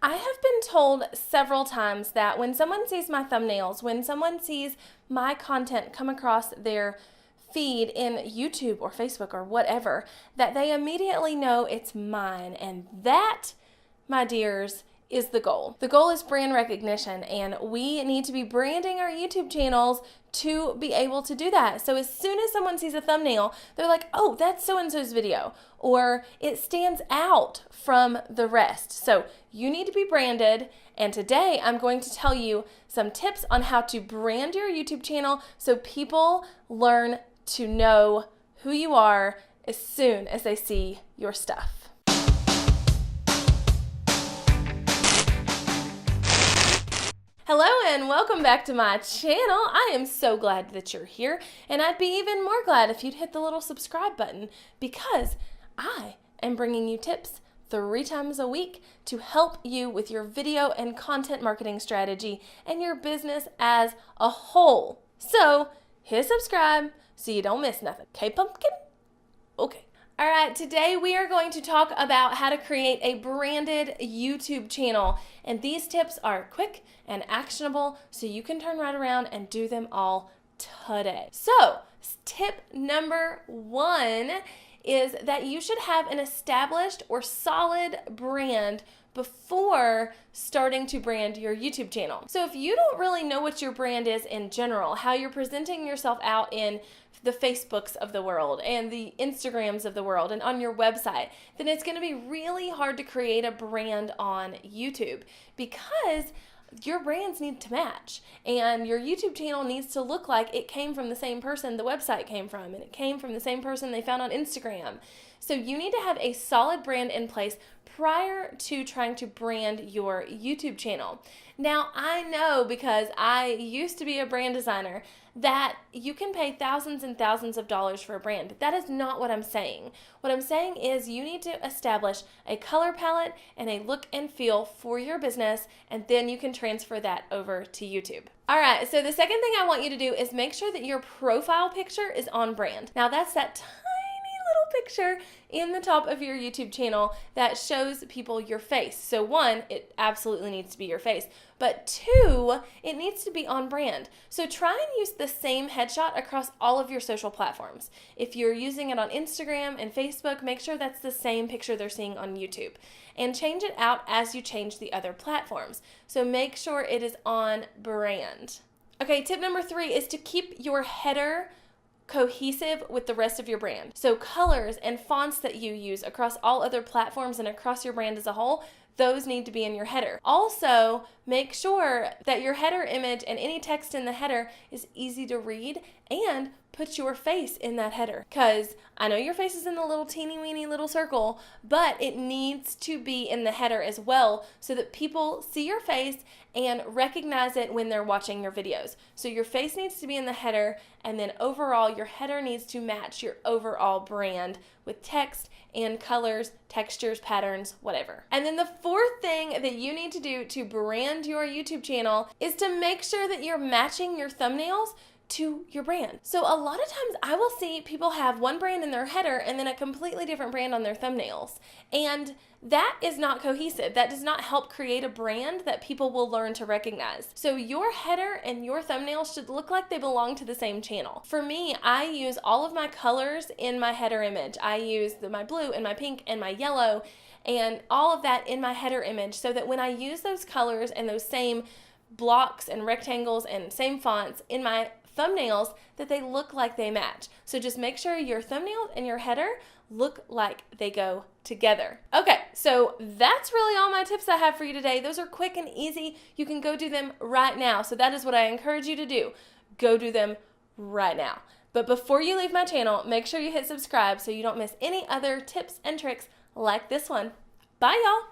I have been told several times that when someone sees my thumbnails, when someone sees my content come across their feed in YouTube or Facebook or whatever, that they immediately know it's mine. And that, my dears, is the goal. The goal is brand recognition, and we need to be branding our YouTube channels to be able to do that. So as soon as someone sees a thumbnail, they're like, oh, that's so-and-so's video, or it stands out from the rest. So you need to be branded, and today I'm going to tell you some tips on how to brand your YouTube channel so people learn to know who you are as soon as they see your stuff. Hello and welcome back to my channel. I am so glad that you're here, and I'd be even more glad if you'd hit the little subscribe button, because I am bringing you tips 3 times a week to help you with your video and content marketing strategy and your business as a whole. So hit subscribe so you don't miss nothing. Okay, pumpkin? Okay. All right, today we are going to talk about how to create a branded YouTube channel. And these tips are quick and actionable, so you can turn right around and do them all today. So, tip number 1 is that you should have an established or solid brand before starting to brand your YouTube channel. So if you don't really know what your brand is in general, how you're presenting yourself out in the Facebooks of the world and the Instagrams of the world and on your website, then it's going to be really hard to create a brand on YouTube, because your brands need to match, and your YouTube channel needs to look like it came from the same person the website came from, and it came from the same person they found on Instagram. So you need to have a solid brand in place prior to trying to brand your YouTube channel. Now, I know, because I used to be a brand designer, that you can pay thousands and thousands of dollars for a brand. That is not what I'm saying. What I'm saying is you need to establish a color palette and a look and feel for your business, and then you can transfer that over to YouTube. All right, so the second thing I want you to do is make sure that your profile picture is on brand. Now, that's that tiny little picture in the top of your YouTube channel that shows people your face. So 1, it absolutely needs to be your face, but 2, it needs to be on brand. So try and use the same headshot across all of your social platforms. If you're using it on Instagram and Facebook, make sure that's the same picture they're seeing on YouTube, and change it out as you change the other platforms. So make sure it is on brand. Okay, tip number 3 is to keep your header cohesive with the rest of your brand. So colors and fonts that you use across all other platforms and across your brand as a whole, those need to be in your header. Also, make sure that your header image and any text in the header is easy to read, and put your face in that header. Because I know your face is in the little teeny weeny little circle, but it needs to be in the header as well, so that people see your face and recognize it when they're watching your videos. So your face needs to be in the header, and then overall your header needs to match your overall brand with text and colors, textures, patterns, whatever. And then the 4th thing that you need to do to brand your YouTube channel is to make sure that you're matching your thumbnails to your brand. So a lot of times I will see people have one brand in their header and then a completely different brand on their thumbnails. And that is not cohesive. That does not help create a brand that people will learn to recognize. So your header and your thumbnails should look like they belong to the same channel. For me, I use all of my colors in my header image. I use my blue and my pink and my yellow and all of that in my header image, so that when I use those colors and those same blocks and rectangles and same fonts in my thumbnails, that they look like they match. So just make sure your thumbnail and your header look like they go together. Okay, so that's really all my tips I have for you today. Those are quick and easy. You can go do them right now. So that is what I encourage you to do. Go do them right now. But before you leave my channel, make sure you hit subscribe so you don't miss any other tips and tricks like this one. Bye, y'all.